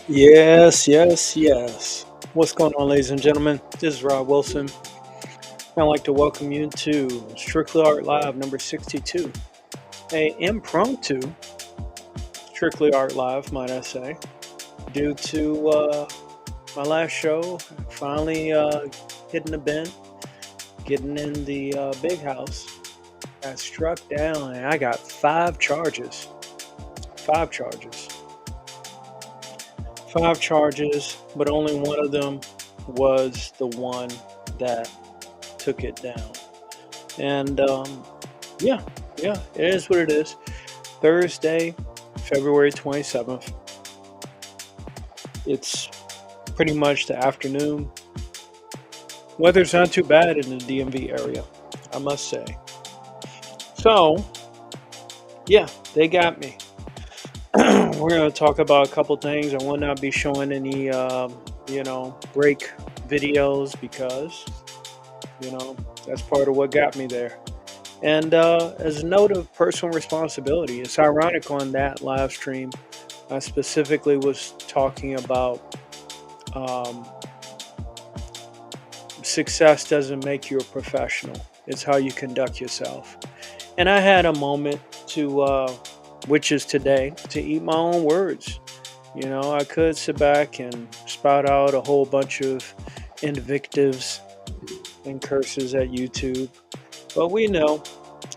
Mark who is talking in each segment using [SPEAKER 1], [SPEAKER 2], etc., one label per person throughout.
[SPEAKER 1] Yes, yes, yes. What's going on, ladies and gentlemen? This is Rob Wilson. I'd like to welcome you to Strictly Art Live number 62, a impromptu Strictly Art Live, might I say, due to my last show finally hitting the bin, getting in the big house. Got struck down, and I got five charges. Five charges. Five charges, but only one of them was the one that took it down. And yeah, yeah, it is what it is. Thursday, February 27th. It's pretty much the afternoon. Weather's not too bad in the DMV area, I must say. So, yeah, they got me. We're going to talk about a couple things. I will not be showing any, break videos because, that's part of what got me there. And as a note of personal responsibility, it's ironic on that live stream, I specifically was talking about um, success doesn't make you a professional, it's how you conduct yourself. And I had a moment to, which is today, to eat my own words. I could sit back and spout out a whole bunch of invectives and curses at YouTube. But we know,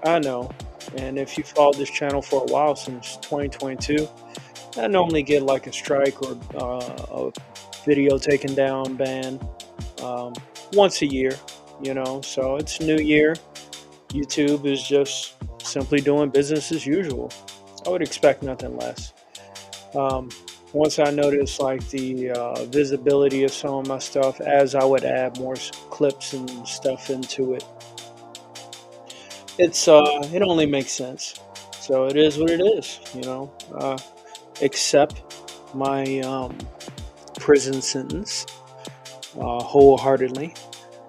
[SPEAKER 1] I know, and if you followed this channel for a while since 2022, I normally get like a strike or a video taken down, ban um, once a year, So it's New Year. YouTube is just simply doing business as usual. I would expect nothing less. Um, Once I noticed like the visibility of some of my stuff, as I would add more clips and stuff into it, it only makes sense. So it is what it is. Accept my prison sentence wholeheartedly.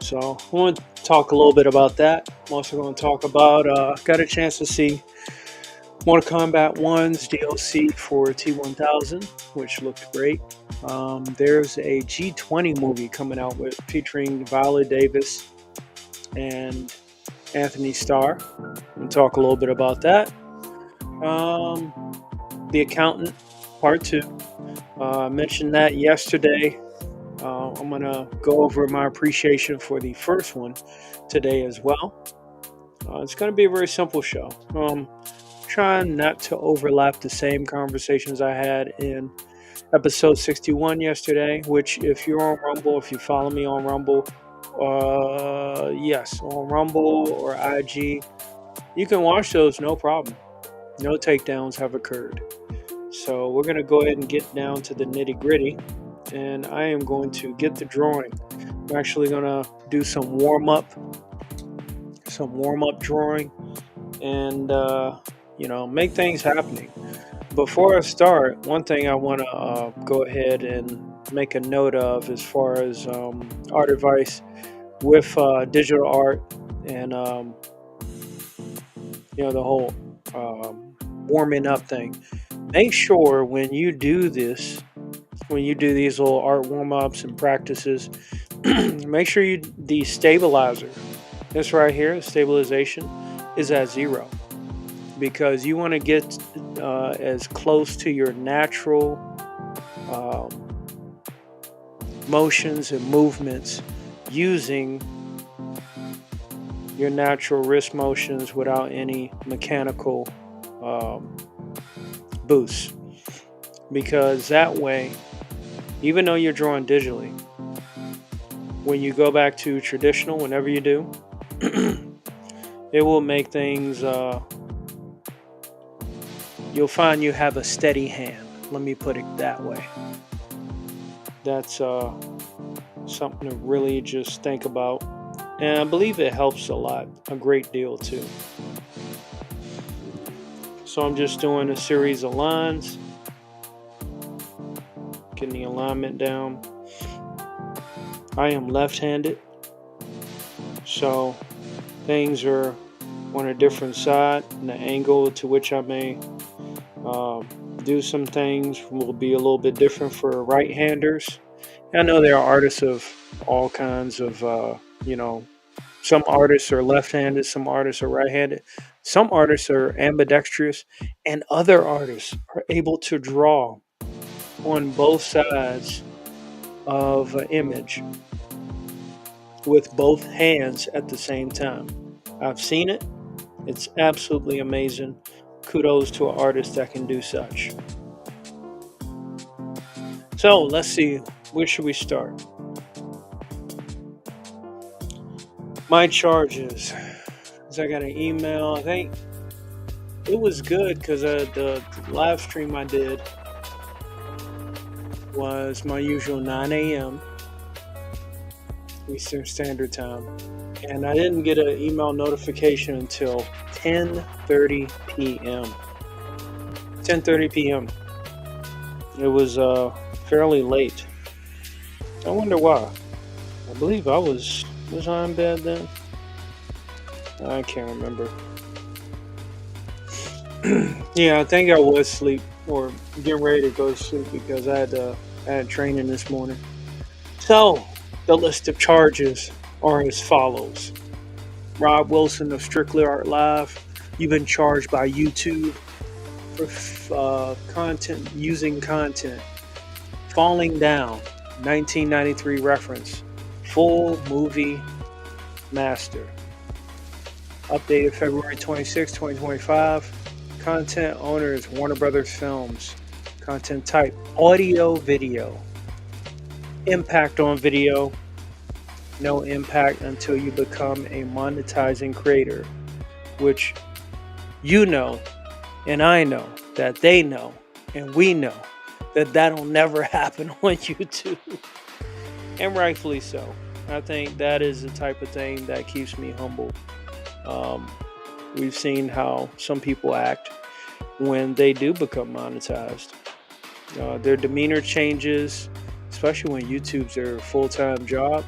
[SPEAKER 1] So I want to talk a little bit about that. I'm also going to talk about got a chance to see Mortal Kombat 1's DLC for T1000, which looked great. There's a G20 movie coming out with featuring Viola Davis and Antony Starr. We'll talk a little bit about that. Um, the Accountant, Part 2. I mentioned that yesterday. I'm going to go over my appreciation for the first one today as well. It's going to be a very simple show. Trying not to overlap the same conversations I had in episode 61 yesterday, which, if you're on Rumble, if you follow me on Rumble, yes, on Rumble or IG, you can watch those, no problem. No takedowns have occurred. So we're going to go ahead and get down to the nitty gritty, and I am going to get the drawing. I'm actually going to do some warm up drawing, and make things happening. Before I start, one thing I want to go ahead and make a note of as far as art advice with digital art and the whole warming up thing. Make sure when you do this, when you do these little art warm ups and practices, make sure the stabilizer, this right here, the stabilization, is at 0, because you want to get as close to your natural um, motions and movements using your natural wrist motions without any mechanical um, boosts. Because that way, even though you're drawing digitally, when you go back to traditional, whenever you do, it will make things, you'll find you have a steady hand. Let me put it that way. That's something to really just think about. And I believe it helps a great deal too. So I'm just doing a series of lines, getting the alignment down. I am left-handed, so things are on a different side, and the angle to which I may do some things will be a little bit different for right-handers. I know there are artists of all kinds of, some artists are left-handed, some artists are right-handed, some artists are ambidextrous, and other artists are able to draw on both sides of an image with both hands at the same time. I've seen it. It's absolutely amazing. Kudos to an artist that can do such. So let's see, where should we start? My charges. I got an email. I think it was good because the live stream I did was my usual 9 a.m. Eastern Standard Time. And I didn't get an email notification until 10:30 p.m. 10:30 p.m. It was fairly late. I wonder why. I believe I was I in bed then? I can't remember. Yeah, I think I was asleep or getting ready to go to sleep because I had training this morning. So the list of charges are as follows. Rob Wilson of Strictly Art Live. You've been charged by YouTube for using content. Falling Down, 1993 reference. Full movie master. Updated February 26, 2025. Content owner is Warner Brothers Films. Content type, audio video. Impact on video. No impact until you become a monetizing creator, which you know, and I know, that they know, and we know that that'll never happen on YouTube. And rightfully so. I think that is the type of thing that keeps me humble. We've seen how some people act when they do become monetized. Their demeanor changes, especially when YouTube's their full-time job.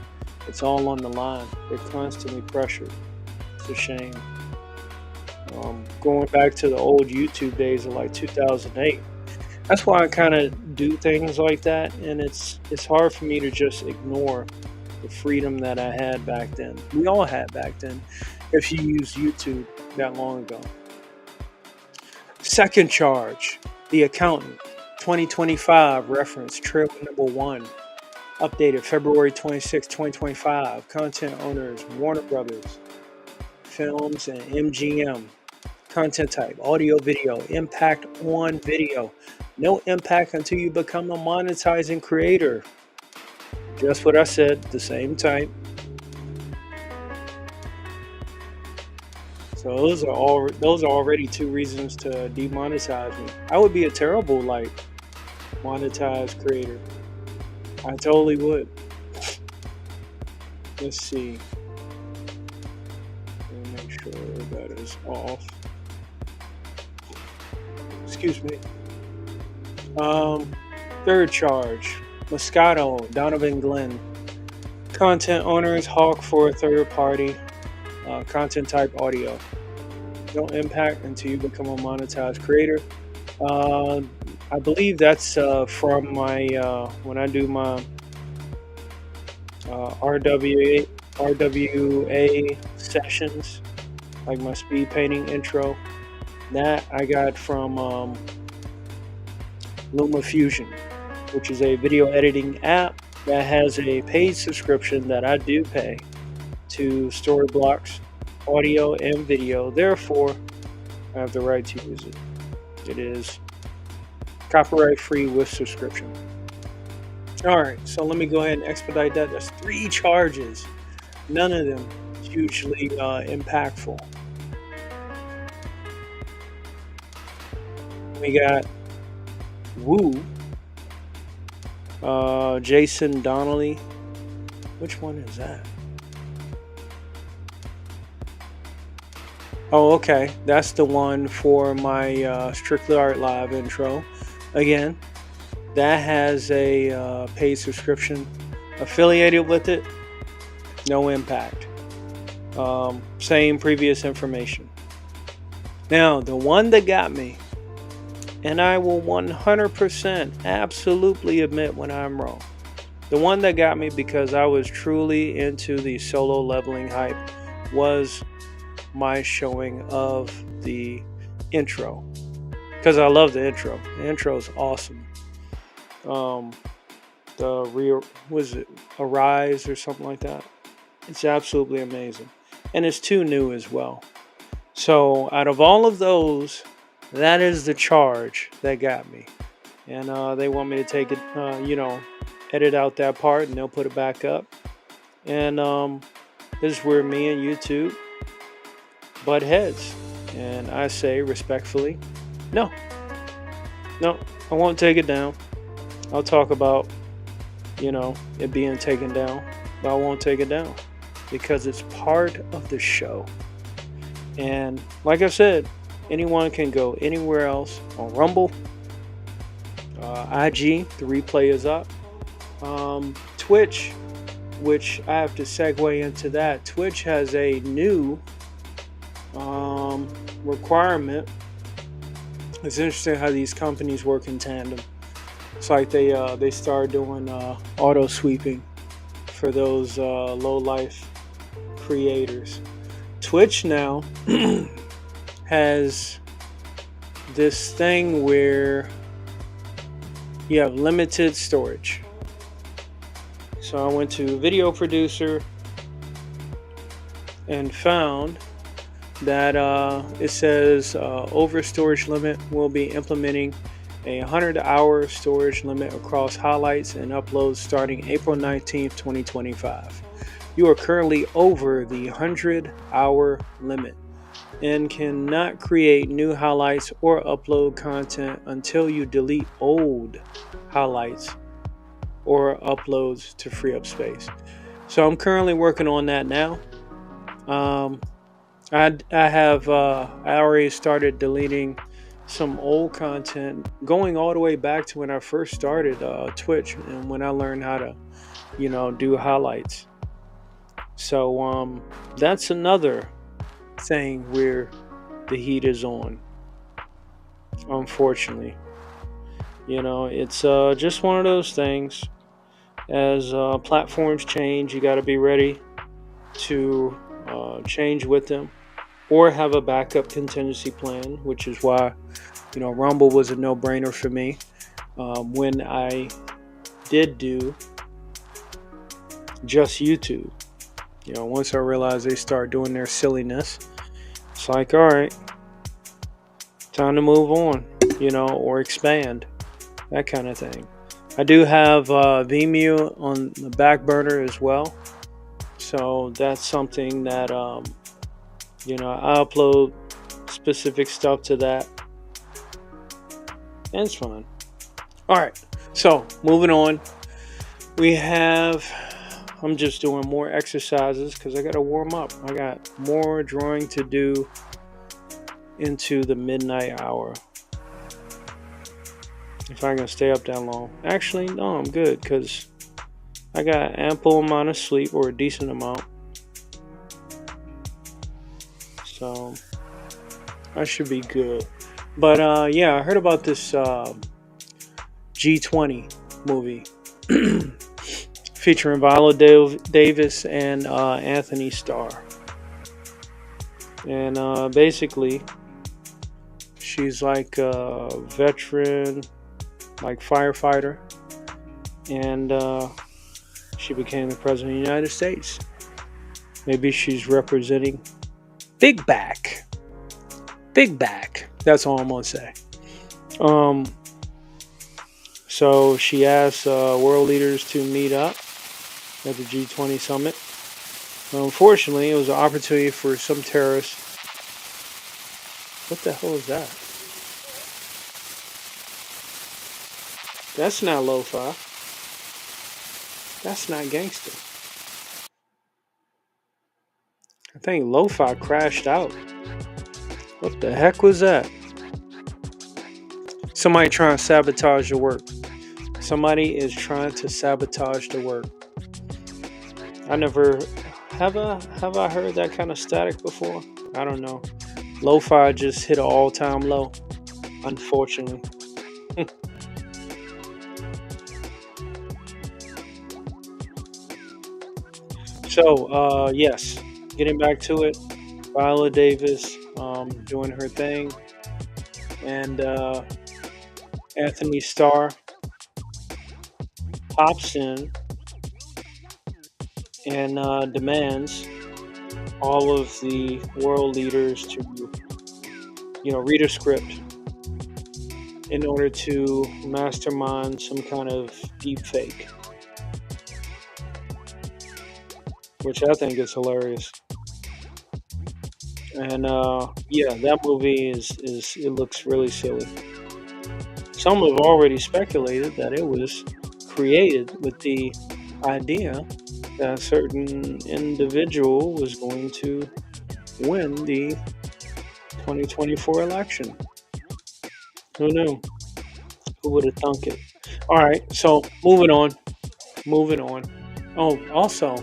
[SPEAKER 1] It's all on the line. They're constantly pressured. It's a shame. Going back to the old YouTube days of like 2008, that's why I kind of do things like that, and it's hard for me to just ignore the freedom that I had back then. We all had back then, if you used YouTube that long ago. Second charge, The Accountant, 2025 reference, trailer number 1. Updated February 26, 2025. Content owners, Warner Brothers Films and MGM. Content type, audio video. Impact on video. No impact until you become a monetizing creator. Just what I said, the same type. So those are already 2 reasons to demonetize me. I would be a terrible monetized creator. I totally would. Let's see. Let me make sure that is off. Excuse me. Third charge. Moscato, Donovan Glenn. Content owners, Hawk for a third party. Content type, audio. No impact until you become a monetized creator. I believe that's from my when I do my RWA sessions, like my speed painting intro. That I got from LumaFusion, which is a video editing app that has a paid subscription that I do pay to Storyblocks audio and video. Therefore, I have the right to use it. It is copyright free with subscription. Alright, so let me go ahead and expedite that. There's 3 charges. None of them hugely impactful. We got Woo, Jason Donnelly. Which one is that? Oh, okay. That's the one for my Strictly Art Live intro. Again, that has a paid subscription affiliated with it. No impact. Same previous information. Now, the one that got me And I will 100% absolutely admit when I'm wrong. The one that got me because I was truly into the solo leveling hype was my showing of the intro. Because I love the intro. The intro is awesome. The real, was it Arise or something like that? It's absolutely amazing. And it's too new as well. So out of all of those, that is the charge that got me. And they want me to take it, edit out that part and they'll put it back up. And this is where me and YouTube butt heads. And I say respectfully, no, I won't take it down. I'll talk about, it being taken down, but I won't take it down because it's part of the show. And like I said, anyone can go anywhere else on Rumble, IG, the replay is up. Twitch, which I have to segue into that. Twitch has a new requirement. It's interesting how these companies work in tandem. It's like they start doing auto sweeping for those low life creators. Twitch now has this thing where you have limited storage. So I went to Video Producer and found that it says over storage limit will be implementing a 100-hour storage limit across highlights and uploads starting April 19th, 2025. You are currently over the 100-hour limit and cannot create new highlights or upload content until you delete old highlights or uploads to free up space. So I'm currently working on that now. I already started deleting some old content, going all the way back to when I first started Twitch and when I learned how to, do highlights. So that's another thing where the heat is on. Unfortunately, it's just one of those things. As platforms change, you got to be ready to change with them, or have a backup contingency plan, which is why Rumble was a no-brainer for me. When I did do just YouTube, once I realized they start doing their silliness, it's like, all right, time to move on, or expand, that kind of thing. I do have Vimeo on the back burner as well, so that's something that I upload specific stuff to that, and it's fun. All right, so moving on, I'm just doing more exercises because I got to warm up. I got more drawing to do into the midnight hour. If I can stay up that long. Actually, no, I'm good because I got ample amount of sleep, or a decent amount. So I should be good. But I heard about this G20 movie featuring Viola Davis and Antony Starr. And basically, she's like a veteran, like firefighter, and she became the president of the United States. Maybe she's representing Big Back. That's all I'm gonna say. So she asked world leaders to meet up at the G20 summit. Unfortunately, it was an opportunity for some terrorists. What the hell is that? That's not lo-fi. That's not gangster. I think lo-fi crashed out. What the heck was that? Somebody trying to sabotage the work. Somebody is trying to sabotage the work. Have I heard that kind of static before? I don't know. Lo-fi just hit an all-time low, unfortunately. So, yes, getting back to it, Viola Davis doing her thing, and Anthony Starr pops in and demands all of the world leaders to, read a script in order to mastermind some kind of deep fake, which I think is hilarious. And yeah, that movie is it looks really silly. Some have already speculated that it was created with the idea that a certain individual was going to win the 2024 election. Who knew? Who would have thunk it? All right, so moving on. Moving on. Oh, also,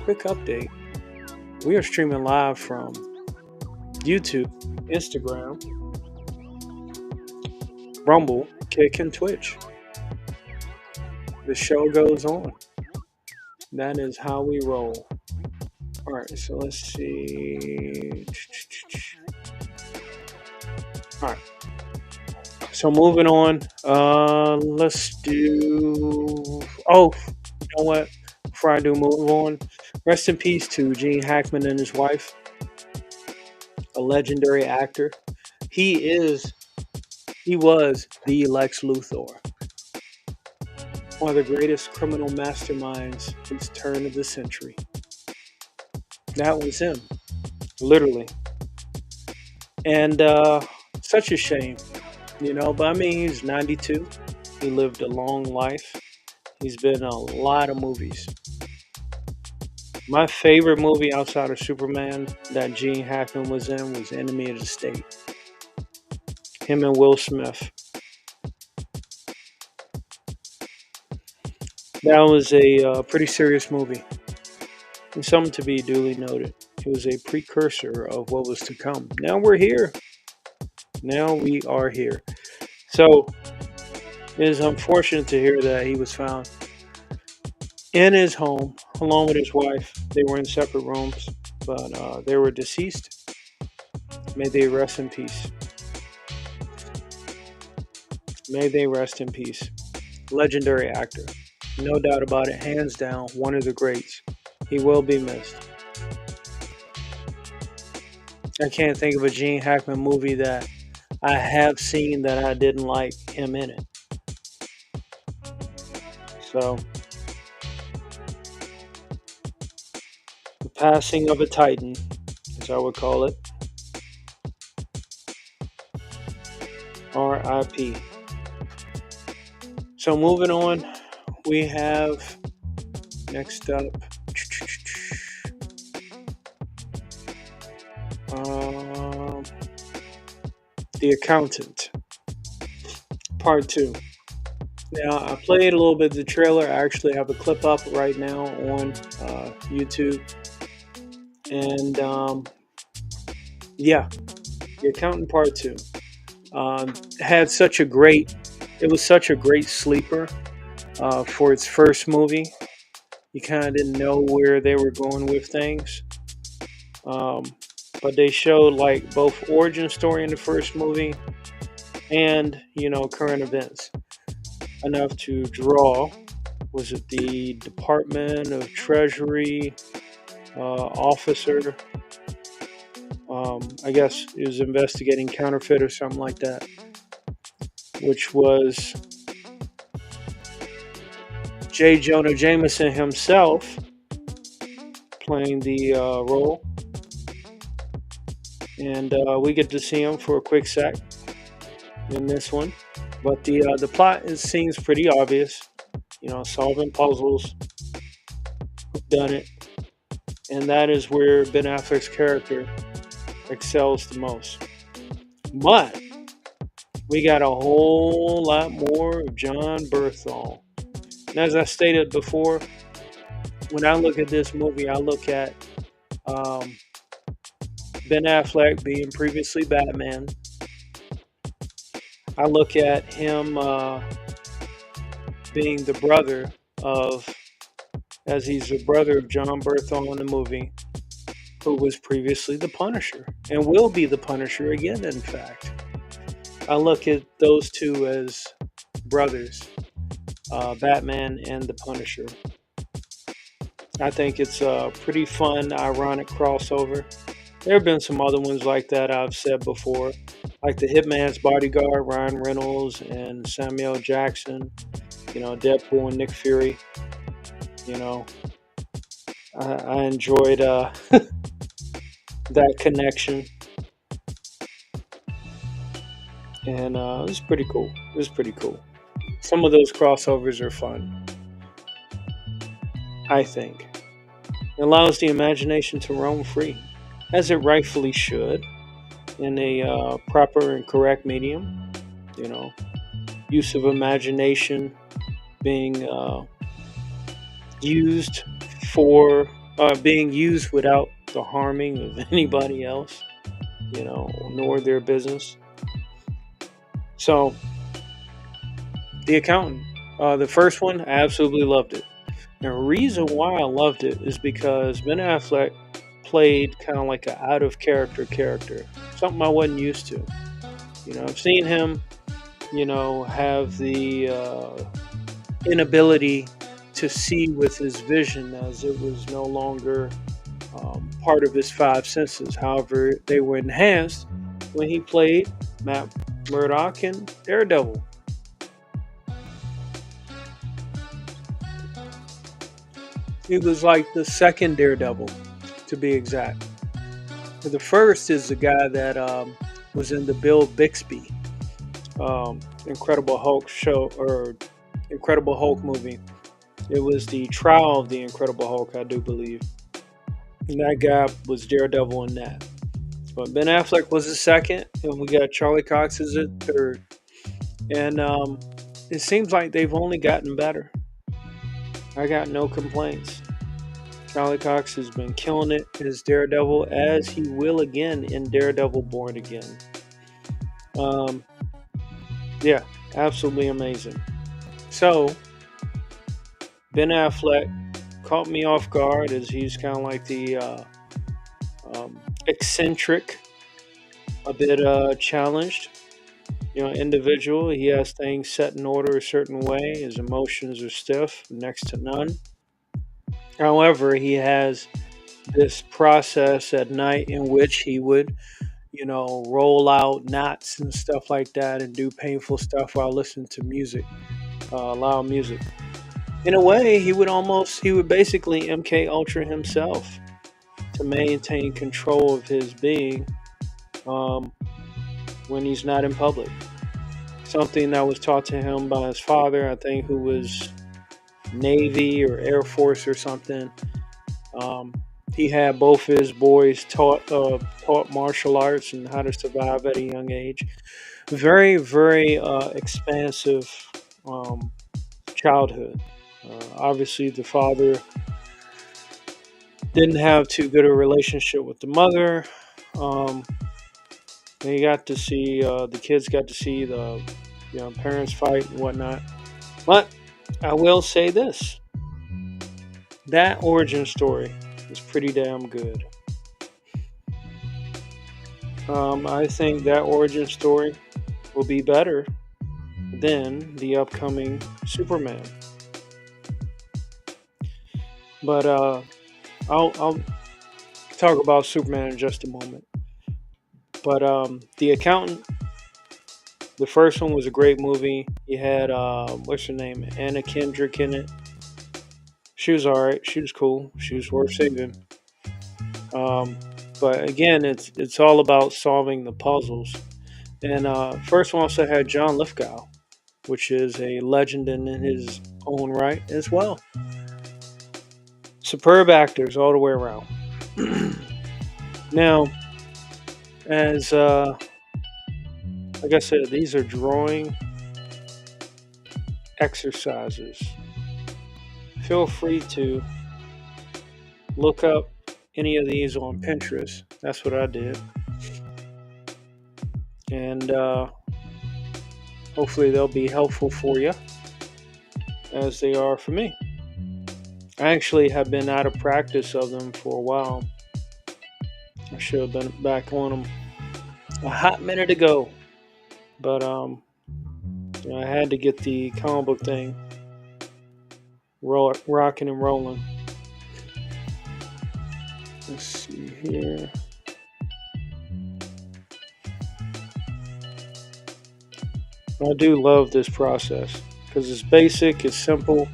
[SPEAKER 1] quick update. We are streaming live from YouTube, Instagram, Rumble, Kick, and Twitch. The show goes on. That is how we roll. All right, so let's see. All right, so moving on. Let's do. Oh, you know what? Before I do move on, rest in peace to Gene Hackman and his wife, a legendary actor. He is. He was the Lex Luthor, one of the greatest criminal masterminds since turn of the century. That was him, literally. And such a shame, But I mean, he's 92. He lived a long life. He's been in a lot of movies. My favorite movie outside of Superman that Gene Hackman was in was Enemy of the State. Him and Will Smith. That was a pretty serious movie, and something to be duly noted. It was a precursor of what was to come. Now we're here. Now we are here. So it is unfortunate to hear that he was found in his home along with his wife. They were in separate rooms, but they were deceased. May they rest in peace. May they rest in peace. Legendary actor. No doubt about it. Hands down, one of the greats. He will be missed. I can't think of a Gene Hackman movie that I have seen that I didn't like him in it. So, the passing of a titan, as I would call it. R.I.P. So, moving on, we have next up The Accountant, Part 2. Now, I played a little bit of the trailer. I actually have a clip up right now on YouTube. And yeah, The Accountant Part 2 had such a great, it was such a great sleeper for its first movie. You kind of didn't know where they were going with things. But they showed like both origin story in the first movie and, current events. Enough to draw, was it the Department of Treasury officer? I guess he was investigating counterfeit or something like that, which was J. Jonah Jameson himself playing the role. And we get to see him for a quick sec in this one. But the plot seems pretty obvious. Solving puzzles, done it. And that is where Ben Affleck's character excels the most. But we got a whole lot more of John Berthal. And as I stated before, when I look at this movie, I look at Ben Affleck being previously Batman, I look at him being the brother of, as he's the brother of John Berthel in the movie, who was previously the Punisher and will be the Punisher again, in fact. I look at those two as brothers, Batman and the Punisher. I think it's a pretty fun, ironic crossover. There have been some other ones like that I've said before, like the Hitman's Bodyguard, Ryan Reynolds and Samuel Jackson, Deadpool and Nick Fury. You know, I enjoyed that connection, and it was pretty cool. It was pretty cool. Some of those crossovers are fun, I think. It allows the imagination to roam free, as it rightfully should, in a proper and correct medium. You know, use of imagination being used for being used without the harming of anybody else, nor their business. So, The Accountant, the first one, I absolutely loved it. And the reason why I loved it is because Ben Affleck played kind of like an out of character, something I wasn't used to. I've seen him, have the inability to see with his vision as it was no longer part of his five senses. However, they were enhanced when he played Matt Murdock in Daredevil. He was like the second Daredevil, to be exact. The first is the guy that was in the Bill Bixby Incredible Hulk show or Incredible Hulk movie. It was the trial of the Incredible Hulk, I do believe. And that guy was Daredevil in that. But Ben Affleck was the second, and we got Charlie Cox as the third. And it seems like they've only gotten better. I got no complaints. Charlie Cox has been killing it as Daredevil, as he will again in Daredevil Born Again. Yeah, absolutely amazing. So, Ben Affleck caught me off guard as he's kind of like the eccentric, a bit challenged, individual. He has things set in order a certain way. His emotions are stiff, next to none. However, he has this process at night in which he would, roll out knots and stuff like that and do painful stuff while listening to music, loud music. In a way, he would basically MK Ultra himself to maintain control of his being um, when he's not in public. Something that was taught to him by his father, I think, who was Navy or Air Force or something. Um, he had both his boys taught martial arts and how to survive at a young age. Very, very expansive um, childhood. Obviously, the father didn't have too good a relationship with the mother. Um, and you got to see the kids got to see the parents fight and whatnot. But I will say this: that origin story is pretty damn good. I think that origin story will be better than the upcoming Superman. But I'll talk about Superman in just a moment. But The Accountant, the first one was a great movie. You had what's her name, Anna Kendrick in it. She was all right. She was cool. She was worth saving. Um, but again, it's all about solving the puzzles. And first one also had John Lithgow, which is a legend in his own right as well. Superb actors all the way around. Now, as like I said, these are drawing exercises. Feel free to look up any of these on Pinterest. That's what I did. And Hopefully, they'll be helpful for you as they are for me. I actually have been out of practice of them for a while. I should have been back on them a hot minute ago, but I had to get the comic book thing rocking and rolling. Let's see here. I do love this process because it's basic, it's simple.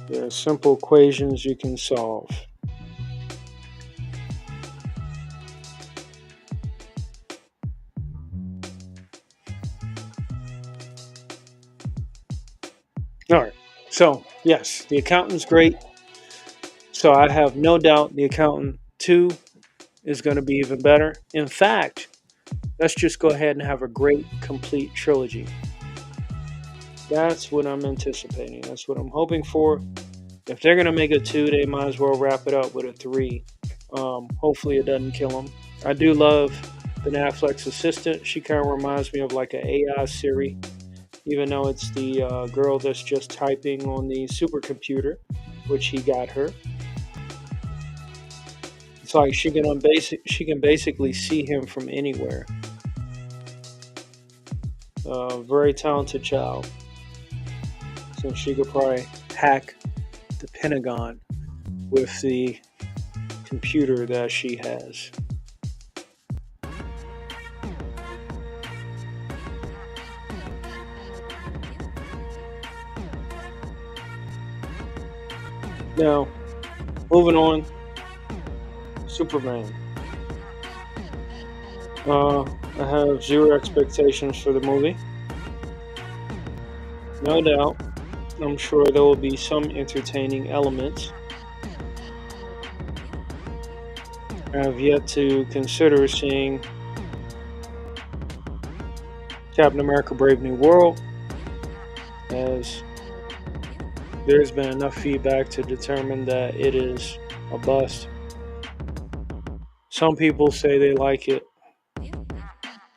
[SPEAKER 1] There are simple equations you can solve. All right. So, yes, the accountant's great. So, I have no doubt the accountant 2 is going to be even better. In fact, let's just go ahead and have a great, complete trilogy. That's what I'm anticipating. That's what I'm hoping for. If they're going to make a 2, they might as well wrap it up with a 3. Hopefully, it doesn't kill them. I do love Ben Affleck's assistant. She kind of reminds me of like an AI Siri, even though it's the girl that's just typing on the supercomputer, which he got her. It's like she can basically see him from anywhere. Very talented child. So she could probably hack the Pentagon with the computer that she has. Now, moving on, Superman. I have zero expectations for the movie. No doubt, I'm sure there will be some entertaining elements. I have yet to consider seeing Captain America Brave New World, as there's been enough feedback to determine that it is a bust. Some people say they like it.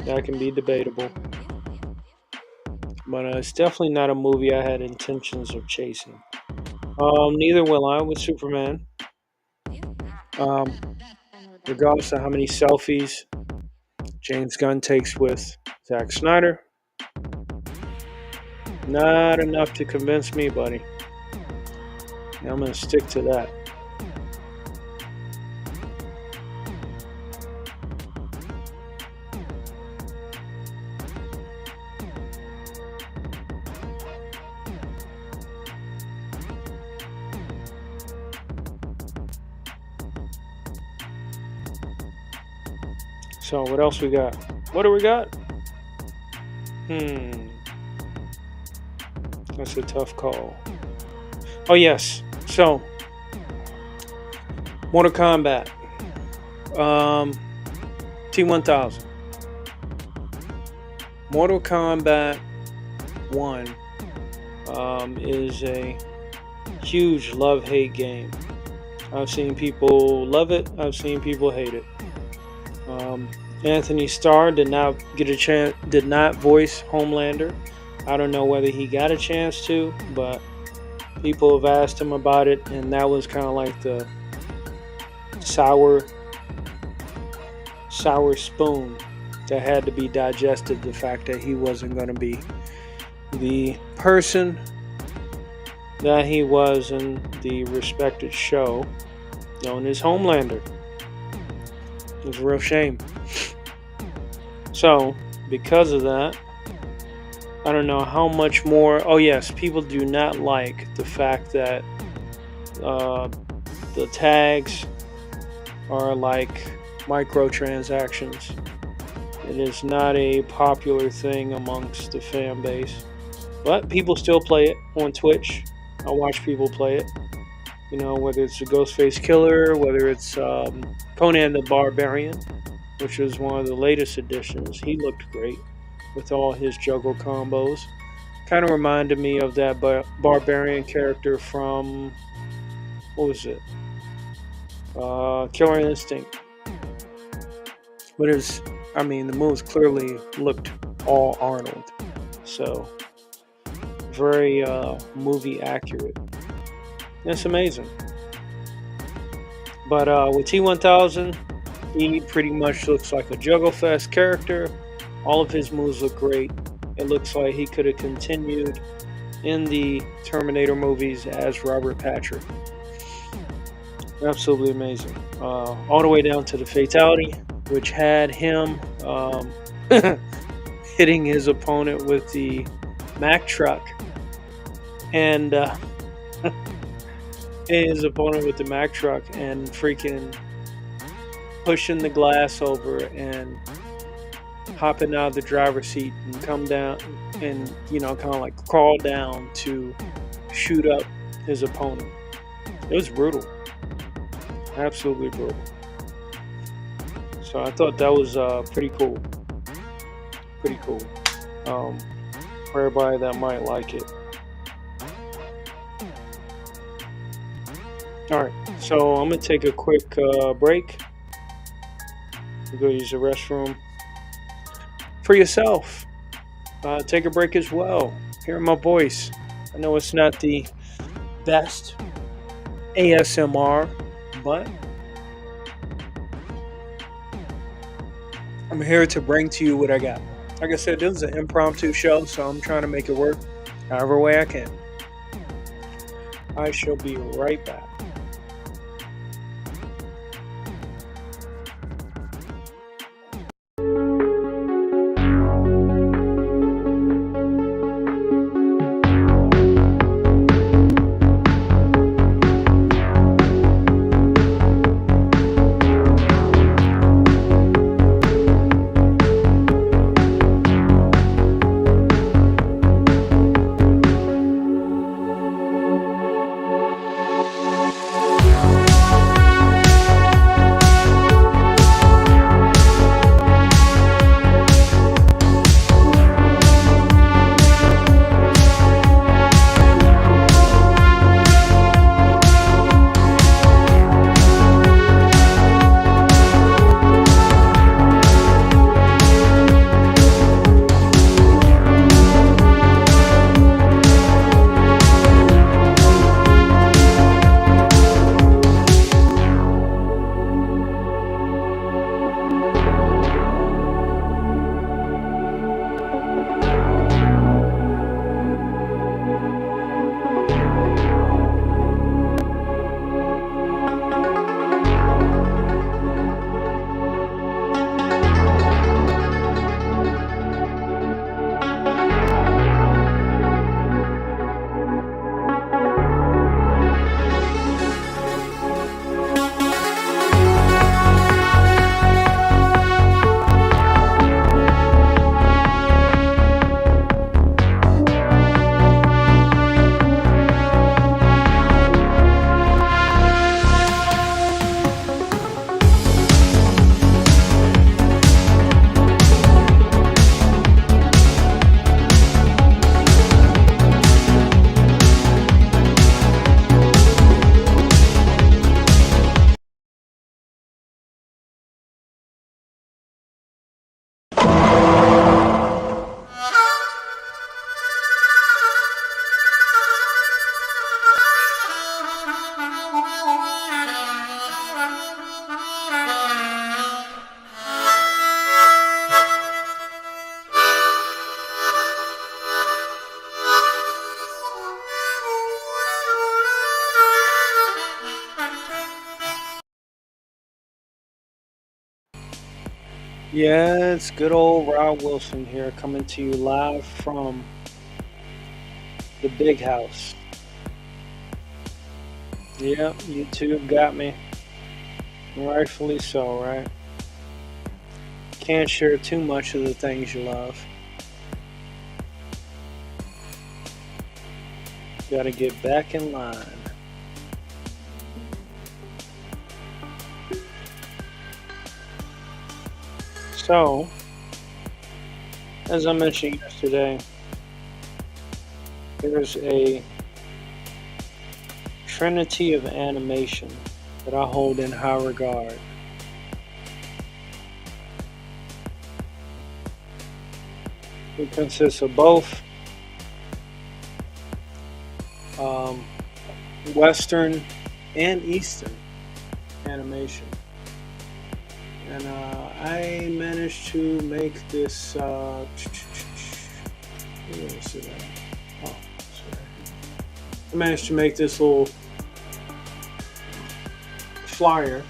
[SPEAKER 1] That can be debatable. But it's definitely not a movie I had intentions of chasing. Neither will I with Superman. Regardless of how many selfies James Gunn takes with Zack Snyder, not enough to convince me, buddy. And I'm going to stick to that. So what else we got? What do we got? That's a tough call. Oh yes. So Mortal Kombat. T1000. Mortal Kombat 1 is a huge love-hate game. I've seen people love it. I've seen people hate it. Antony Starr did not voice Homelander. I don't know whether he got a chance to, but people have asked him about it, and that was kind of like the sour spoon that had to be digested. The fact that he wasn't going to be the person that he was in the respected show known as Homelander. It was a real shame. So, because of that, I don't know how much more. Oh yes, people do not like the fact that the tags are like microtransactions. It is not a popular thing amongst the fan base, but people still play it on Twitch. I watch people play it. You know, whether it's a Ghostface Killer, whether it's Conan the Barbarian, which was one of the latest additions. He looked great with all his juggle combos. Kind of reminded me of that Barbarian character from, what was it? Killer Instinct. But I mean, the moves clearly looked all Arnold. So very movie accurate. It's amazing. But with T1000, he pretty much looks like a Juggle Fest character. All of his moves look great. It looks like he could have continued in the Terminator movies as Robert Patrick. Absolutely amazing. All the way down to the fatality, which had him hitting his opponent with the Mack truck and hitting his opponent with the Mack truck and freaking pushing the glass over and hopping out of the driver's seat and come down and kind of like crawl down to shoot up his opponent. It was brutal. Absolutely brutal. So I thought that was pretty cool. Pretty cool. For everybody that might like it. Alright, so I'm going to take a quick break. Go use the restroom. For yourself, take a break as well. Hear my voice. I know it's not the best ASMR, but I'm here to bring to you what I got. Like I said, this is an impromptu show, so I'm trying to make it work however way I can. I shall be right back. Yeah, it's good old Rob Wilson here coming to you live from the big house. Yeah, YouTube got me. Rightfully so, right? Can't share too much of the things you love. Gotta get back in line. So, as I mentioned yesterday, there's a trinity of animation that I hold in high regard. It consists of both um, Western and Eastern animation. And I managed to make this. Where is it at? Oh, sorry. I managed to make this little flyer.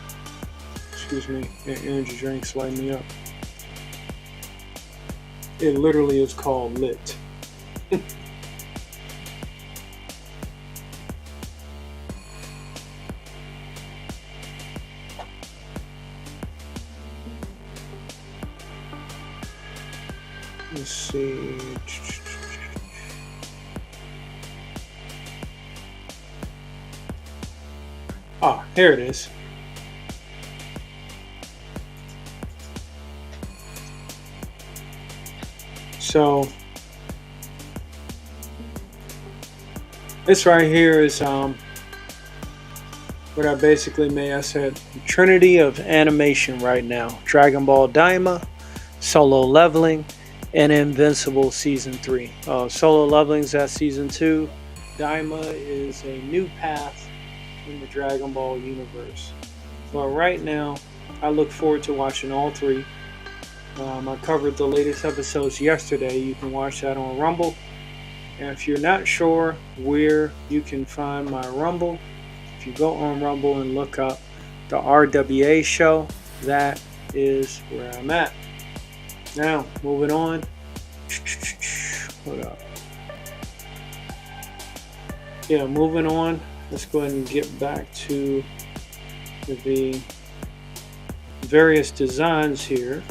[SPEAKER 1] Excuse me, energy drinks light me up. It literally is called Lit. Let's see. Ah, here it is. So this right here is what I basically made. I said Trinity of animation right now: Dragon Ball Daima, Solo Leveling, and Invincible Season 3. Solo Leveling's at Season 2. Daima is a new path in the Dragon Ball universe. But right now, I look forward to watching all three. I covered the latest episodes yesterday. You can watch that on Rumble. And if you're not sure where you can find my Rumble, if you go on Rumble and look up the RWA show, that is where I'm at. Now, moving on. Hold up. Yeah, moving on. Let's go ahead and get back to the various designs here.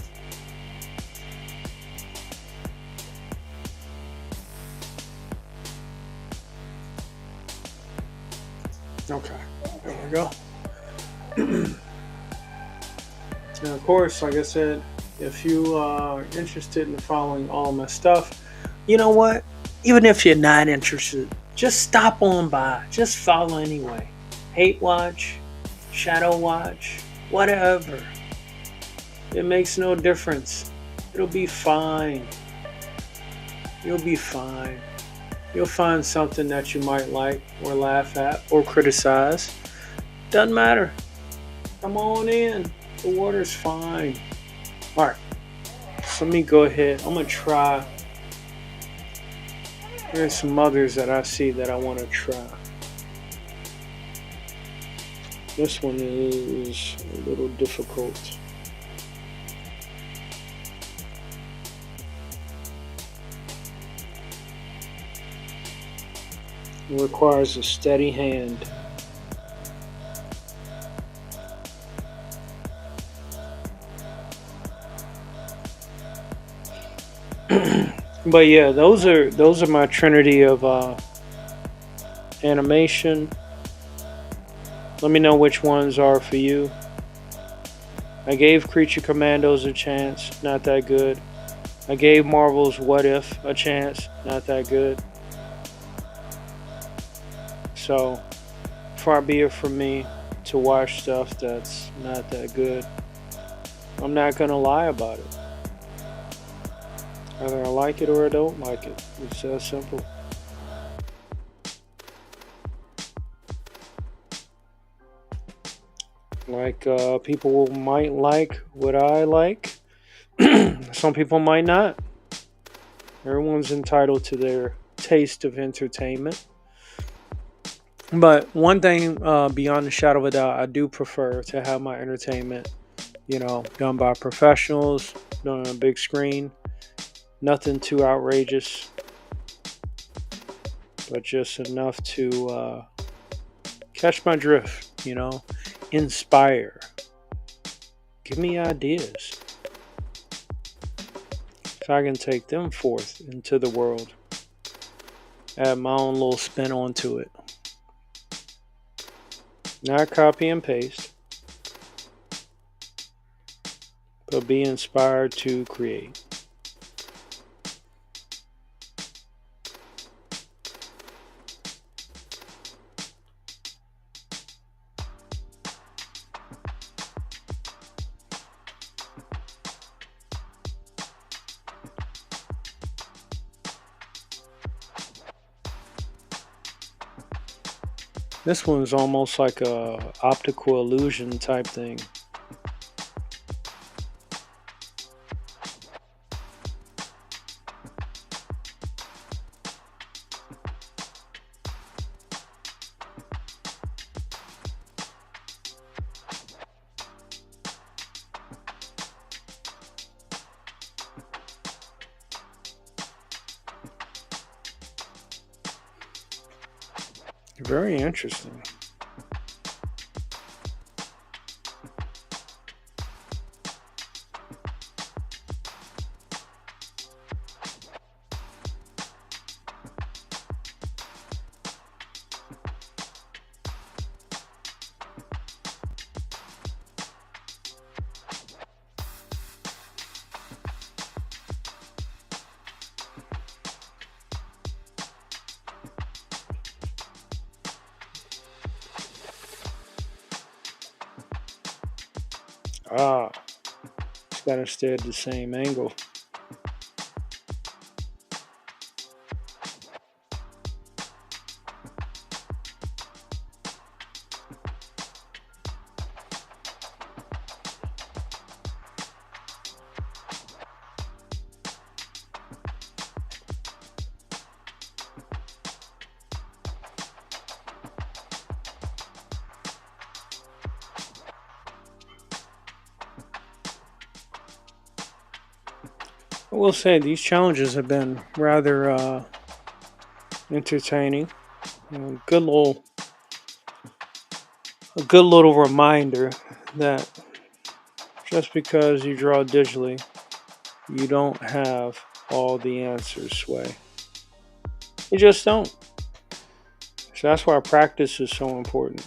[SPEAKER 1] Okay, there we go. Now, of course, like I said, if you are interested in following all my stuff, you know what? Even if you're not interested, just stop on by. Just follow anyway. Hate watch, shadow watch, whatever. It makes no difference. It'll be fine. You'll be fine. You'll find something that you might like or laugh at or criticize. Doesn't matter. Come on in. The water's fine. Alright. So let me go ahead. I'm going to try. There's some others that I see that I want to try. This one is a little difficult. It requires a steady hand. But yeah, those are my trinity of animation. Let me know which ones are for you. I gave Creature Commandos a chance, not that good. I gave Marvel's What If a chance, not that good. So, far be it from me to watch stuff that's not that good. I'm not gonna lie about it. Either I like it or I don't like it. It's that simple. Like, people might like what I like. Some people might not. Everyone's entitled to their taste of entertainment. But one thing, beyond a shadow of a doubt, I do prefer to have my entertainment, done by professionals, done on a big screen. Nothing too outrageous, but just enough to catch my drift, inspire, give me ideas, so I can take them forth into the world, add my own little spin onto it. Not copy and paste, but be inspired to create. This one's almost like a optical illusion type thing. Very interesting. Ah, it's got to stay at the same angle. I will say these challenges have been rather entertaining. Good little, a good little reminder that just because you draw digitally, you don't have all the answers, Sway. You just don't. So that's why practice is so important.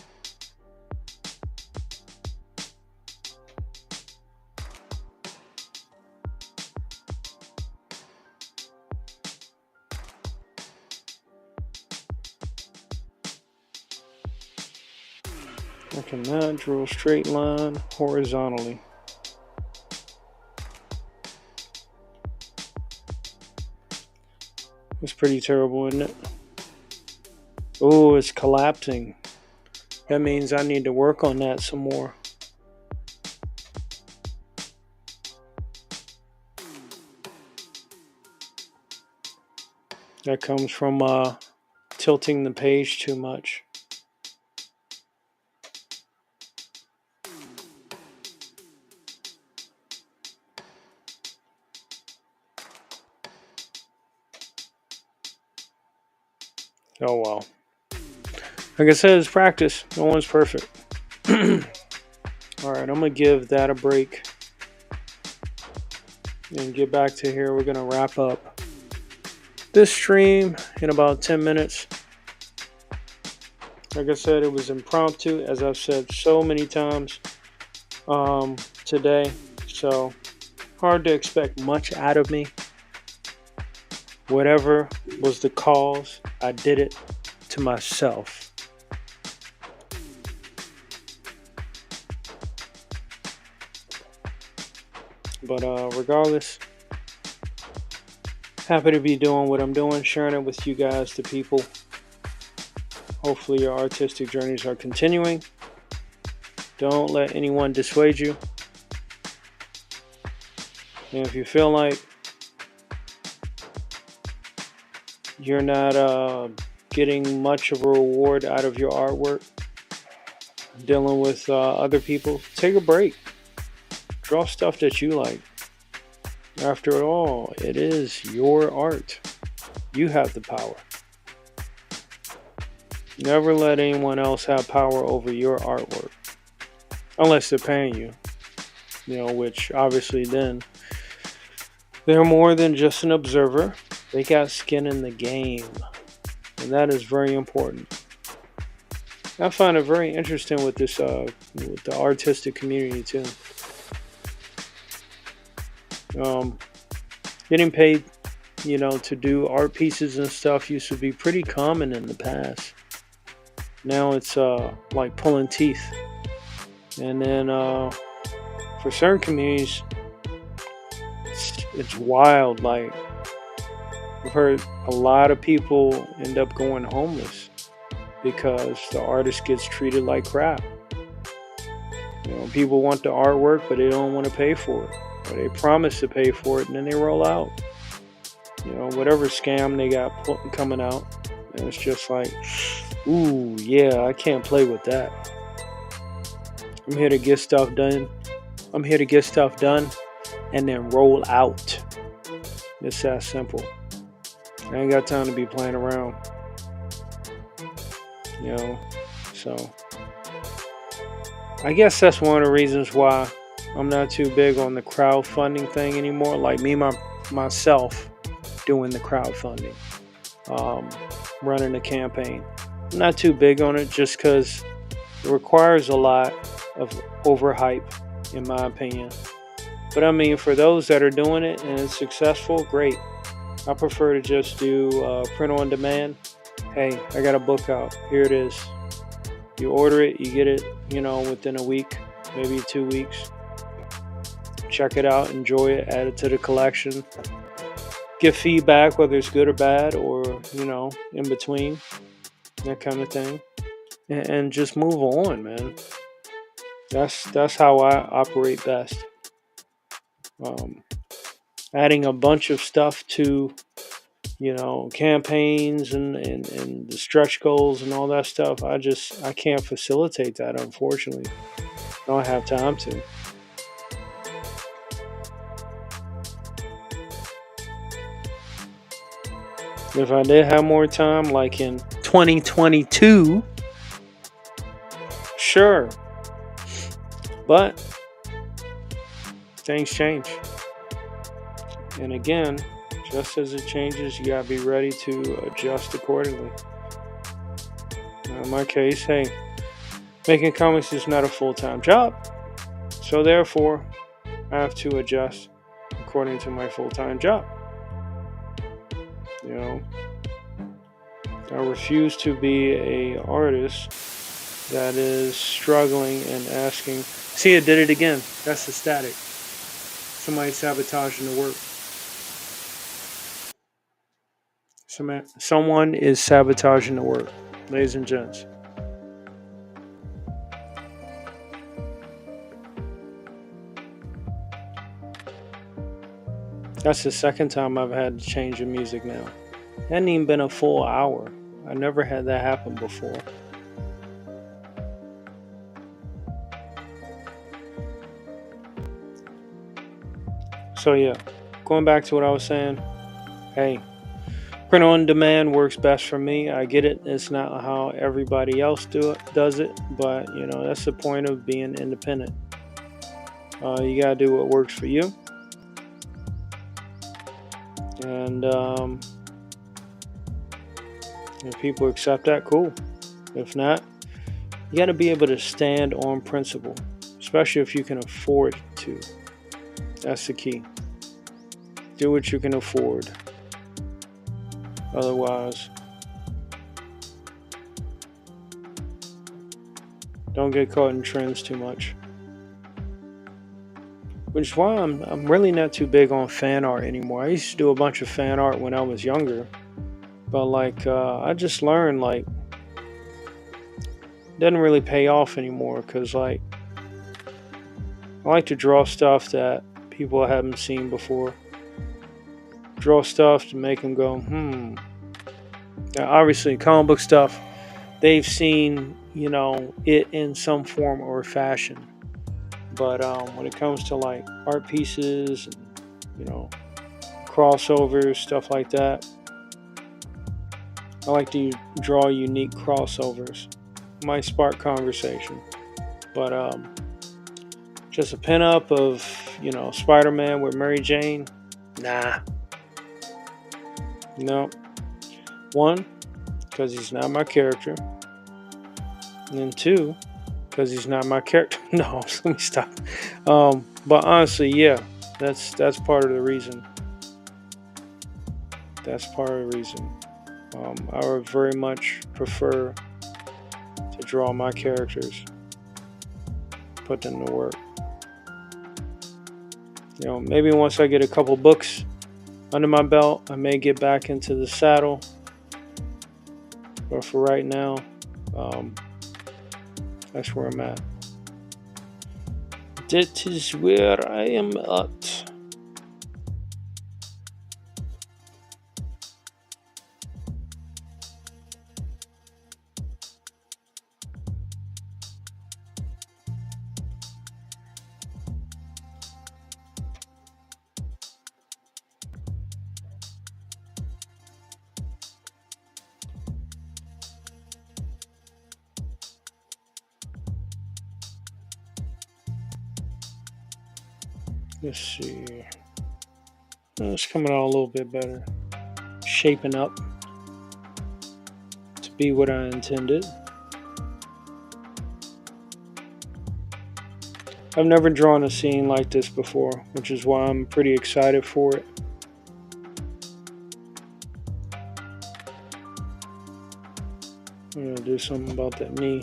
[SPEAKER 1] I cannot draw a straight line horizontally. It's pretty terrible, isn't it? Oh, it's collapsing. That means I need to work on that some more. That comes from tilting the page too much. Oh well. Like I said, it's practice. No one's perfect. Alright, I'm going to give that a break and get back to here. We're going to wrap up this stream in about 10 minutes. Like I said, it was impromptu, as I've said so many times today. So, hard to expect much out of me. Whatever was the cause, I did it to myself. But regardless, happy to be doing what I'm doing, sharing it with you guys, the people. Hopefully your artistic journeys are continuing. Don't let anyone dissuade you. And if you feel like you're not getting much of a reward out of your artwork, dealing with other people, take a break. Draw stuff that you like. After all, it is your art. You have the power. Never let anyone else have power over your artwork. Unless they're paying you. Which obviously then they're more than just an observer. They got skin in the game. And that is very important. I find it very interesting with this with the artistic community too. Getting paid, to do art pieces and stuff used to be pretty common in the past. Now it's like pulling teeth. And then for certain communities, it's wild. Like, I've heard a lot of people end up going homeless because the artist gets treated like crap. People want the artwork, but they don't want to pay for it. Or they promise to pay for it, and then they roll out. Whatever scam they got coming out. And it's just like, ooh, yeah, I can't play with that. I'm here to get stuff done. And then roll out. It's that simple. I ain't got time to be playing around. So I guess that's one of the reasons why I'm not too big on the crowdfunding thing anymore. Like myself doing the crowdfunding, running a campaign. I'm not too big on it just because it requires a lot of overhype, in my opinion. But I mean, for those that are doing it and it's successful, great. I prefer to just do print on demand. Hey, I got a book out. Here it is. You order it, you get it, within a week, maybe 2 weeks. Check it out, enjoy it, add it to the collection. Give feedback, whether it's good or bad, or, in between, that kind of thing. And just move on, man. That's how I operate best. Adding a bunch of stuff to campaigns and the stretch goals and all that stuff. I can't facilitate that, unfortunately. I don't have time to. If I did have more time, like in 2022, sure. But things change. And again, just as it changes, you gotta be ready to adjust accordingly. Now, in my case, hey, making comics is not a full-time job. So therefore, I have to adjust according to my full-time job. I refuse to be an artist that is struggling and asking. See, it did it again. That's the static. Somebody sabotaging the work. Someone is sabotaging the work, ladies and gents. That's the second time I've had to change the music now. It hadn't even been a full hour. I never had that happen before. So yeah, going back to what I was saying. Hey, print on demand works best for me. I get it. It's not how everybody else does it, but that's the point of being independent. You gotta do what works for you. And if people accept that, cool. If not, you got to be able to stand on principle, especially if you can afford to. That's the key. Do what you can afford. Otherwise, don't get caught in trends too much. Which is why I'm really not too big on fan art anymore. I used to do a bunch of fan art when I was younger. But I just learned it doesn't really pay off anymore because I like to draw stuff that people haven't seen before. Draw stuff to make them go, Now, obviously, comic book stuff, they've seen, it in some form or fashion. But when it comes to art pieces and, crossovers, stuff like that, I like to draw unique crossovers. Might spark conversation. But just a pinup of, Spider-Man with Mary Jane? Nah. No. One, because he's not my character. And then two, because he's not my character. No, let me stop. But honestly, yeah, that's part of the reason. That's part of the reason. I would very much prefer to draw my characters, put them to work. Maybe once I get a couple books under my belt, I may get back into the saddle. But for right now, Um, that's where I'm at. That is where I am at. Let's see. It's coming out a little bit better. Shaping up to be what I intended. I've never drawn a scene like this before, which is why I'm pretty excited for it. I'm gonna do something about that knee.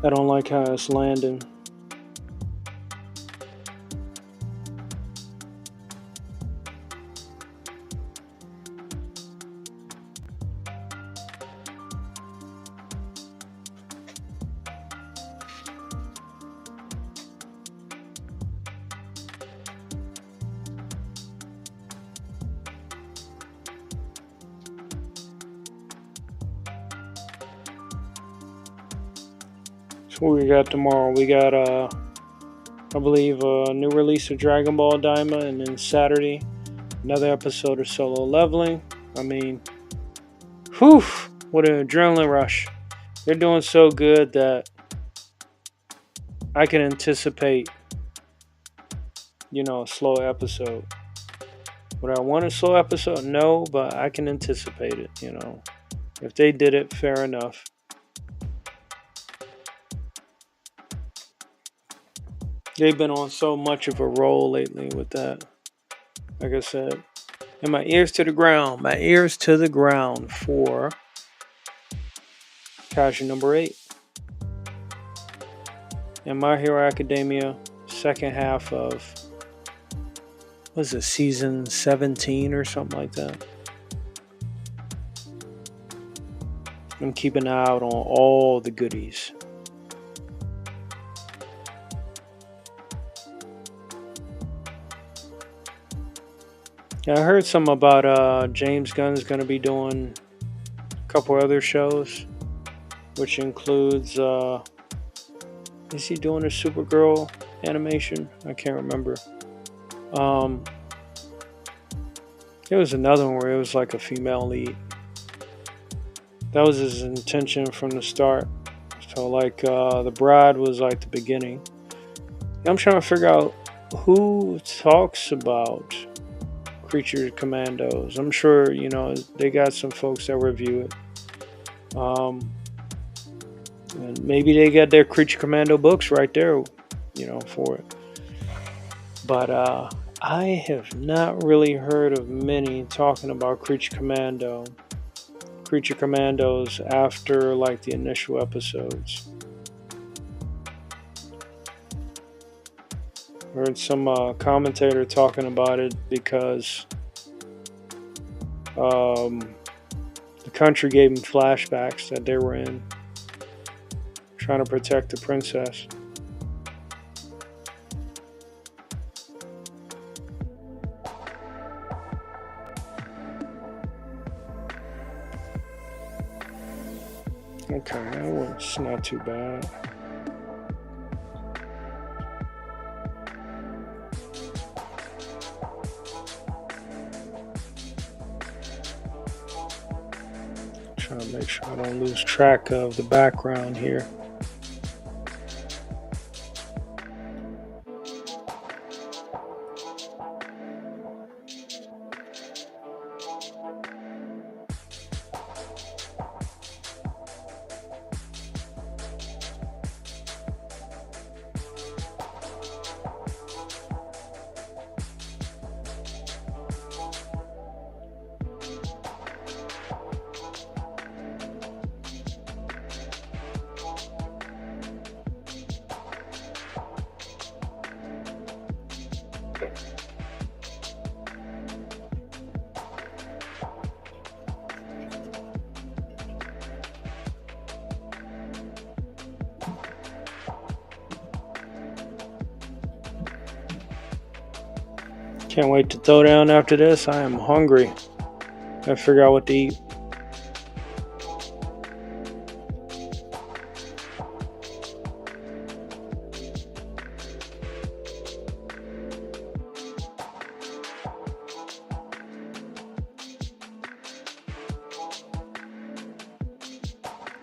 [SPEAKER 1] I don't like how it's landing. So what we got tomorrow? We got I believe a new release of Dragon Ball Daima, and then Saturday another episode of Solo Leveling. I mean, whew, what an adrenaline rush. They're doing so good that I can anticipate, a slow episode. Would I want a slow episode? No, but I can anticipate it, If they did it, fair enough. They've been on so much of a roll lately with that. Like I said, and my ears to the ground for Kaiju number 8. And My Hero Academia, second half of, was it season 17 or something like that? I'm keeping an eye out on all the goodies. I heard something about James Gunn's going to be doing a couple other shows, which includes, is he doing a Supergirl animation? I can't remember. There was another one where it was like a female lead. That was his intention from the start. So like The Bride was like the beginning. I'm trying to figure out who talks about Creature Commandos. I'm sure, they got some folks that review it. And maybe they got their Creature Commando books right there, for it. But I have not really heard of many talking about Creature Commandos after like the initial episodes. Heard some commentator talking about it because the country gave them flashbacks that they were in, trying to protect the princess. Okay, that one's not too bad. Trying to make sure I don't lose track of the background here. Can't wait to throw down after this. I am hungry. Gotta figure out what to eat.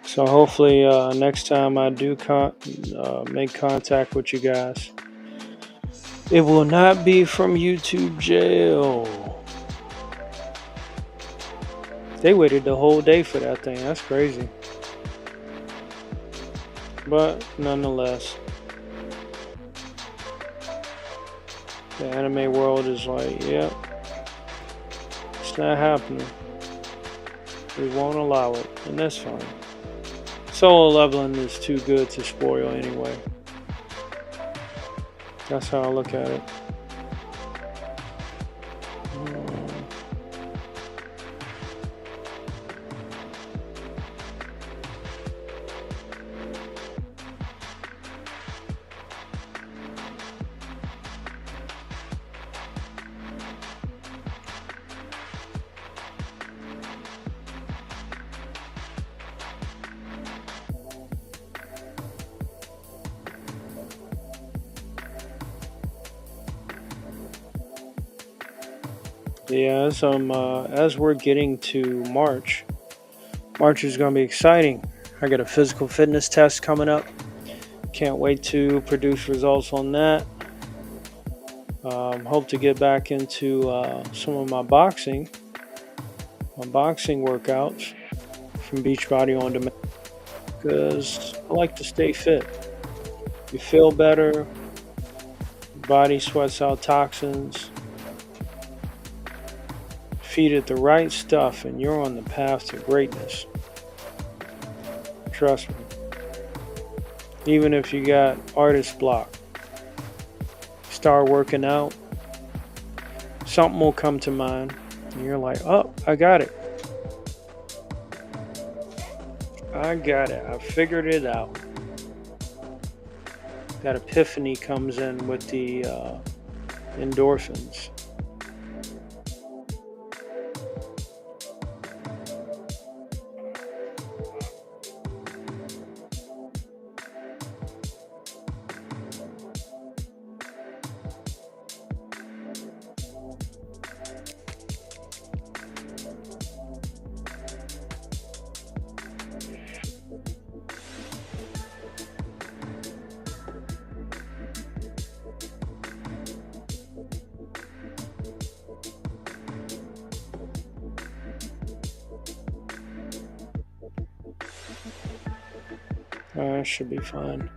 [SPEAKER 1] So hopefully next time I do make contact with you guys, it will not be from YouTube jail. They waited the whole day for that thing. That's crazy. But nonetheless, the anime world is like, yep, it's not happening. We won't allow it, and that's fine. Solo leveling is too good to spoil anyway. That's how I look at it. Yeah, as we're getting to March is going to be exciting. I got a physical fitness test coming up. Can't wait to produce results on that. Hope to get back into some of my boxing workouts from Beachbody On Demand, because I like to stay fit. You feel better, body sweats out toxins. Feed it the right stuff and you're on the path to greatness. Trust me. Even if you got artist block, start working out, something will come to mind and you're like, oh, I got it. I figured it out. That epiphany comes in with the endorphins. Should be fine.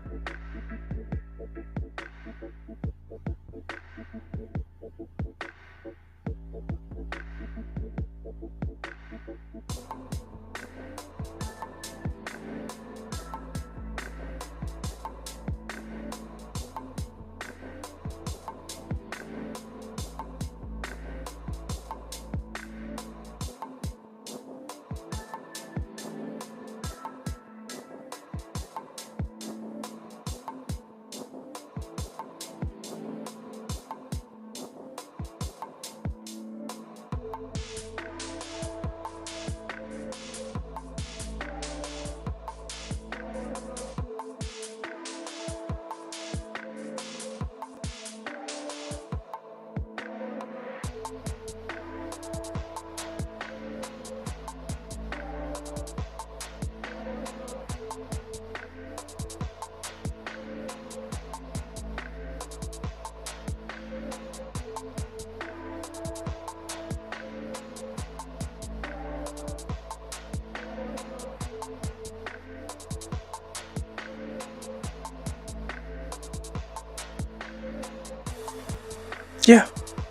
[SPEAKER 1] Yeah.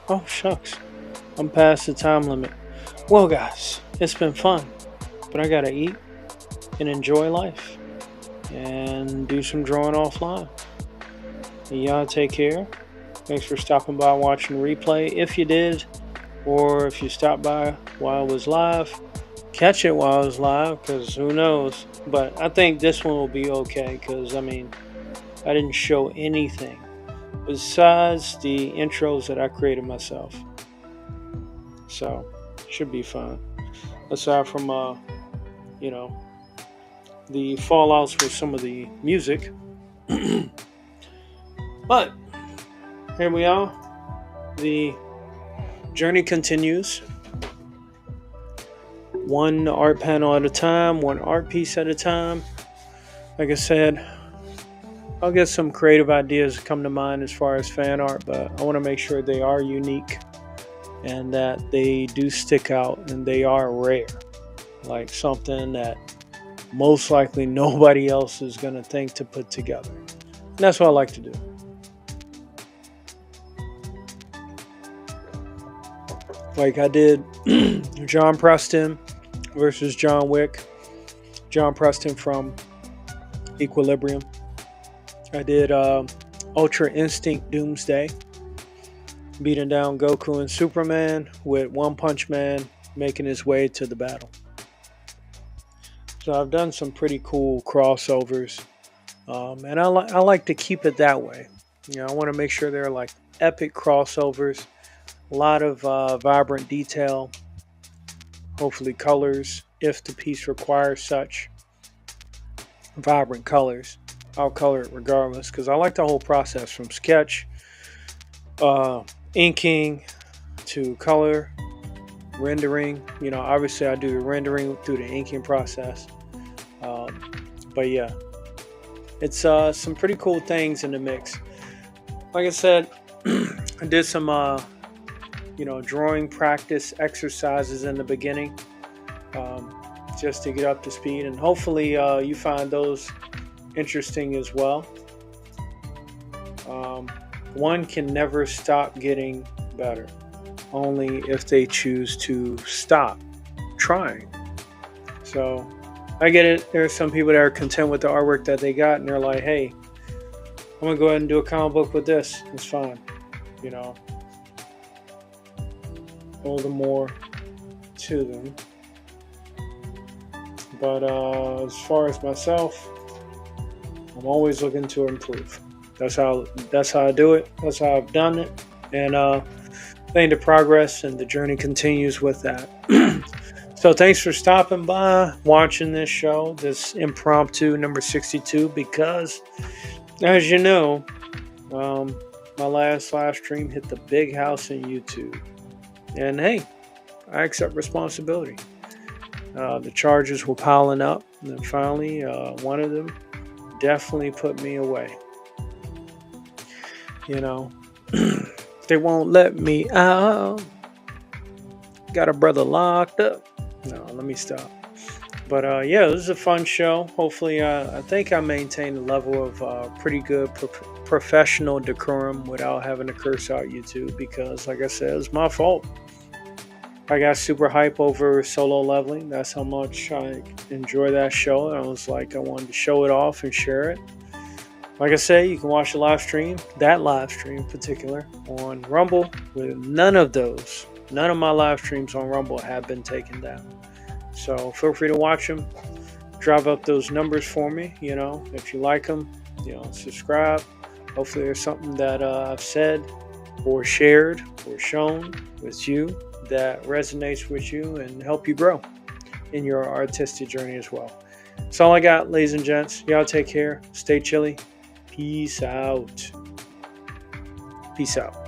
[SPEAKER 1] Oh, shucks. I'm past the time limit. Well, guys, it's been fun, but I gotta eat and enjoy life and do some drawing offline. And y'all take care. Thanks for stopping by watching replay. If you did, or if you stopped by while it was live, catch it while it was live, because who knows. But I think this one will be okay, because, I mean, I didn't show anything besides the intros that I created myself. So, should be fun. Aside from, you know, the fallouts with some of the music. But here we are. The journey continues. One art panel at a time, one art piece at a time. Like I said, I'll get some creative ideas come to mind as far as fan art, but I want to make sure they are unique and that they do stick out and they are rare. Like something that most likely nobody else is going to think to put together. And that's what I like to do. Like I did John Preston versus John Wick. John Preston from Equilibrium. I did Ultra Instinct Doomsday, beating down Goku and Superman with One Punch Man making his way to the battle. So I've done some pretty cool crossovers, and I like to keep it that way. You know, I want to make sure they're like epic crossovers, a lot of vibrant detail, hopefully colors if the piece requires such vibrant colors. I'll color it regardless because I like the whole process from sketch, inking to color, rendering. You know, obviously I do the rendering through the inking process. But yeah, it's some pretty cool things in the mix. Like I said, I did some drawing practice exercises in the beginning, just to get up to speed, and hopefully you find those interesting as well. One can never stop getting better, only if they choose to stop trying. So I get it. There are some people that are content with the artwork that they got, and they're like, hey, I'm going to go ahead and do a comic book with this. It's fine. You know, all the more to them. But as far as myself, I'm always looking to improve. That's how I do it. That's how I've done it. And I think the progress and the journey continues with that. So thanks for stopping by, watching this show, this impromptu number 62, because as you know, my last live stream hit the big house in YouTube. And hey, I accept responsibility. The charges were piling up, and then finally, one of them definitely put me away. You know, they won't let me out. Got a brother locked up. No, let me stop. But yeah, this is a fun show. Hopefully, I think I maintained a level of pretty good professional decorum without having to curse out YouTube because, like I said, it's my fault. I got super hype over Solo Leveling. That's how much I enjoy that show. I was like, I wanted to show it off and share it. Like I said, you can watch the live stream, that live stream in particular, on Rumble. With none of my live streams on Rumble have been taken down. So feel free to watch them. Drive up those numbers for me. You know, if you like them, subscribe. Hopefully there's something that I've said or shared or shown with you that resonates with you and help you grow in your artistic journey as well. That's all I got, ladies and gents. Y'all take care. Stay chilly. Peace out. Peace out.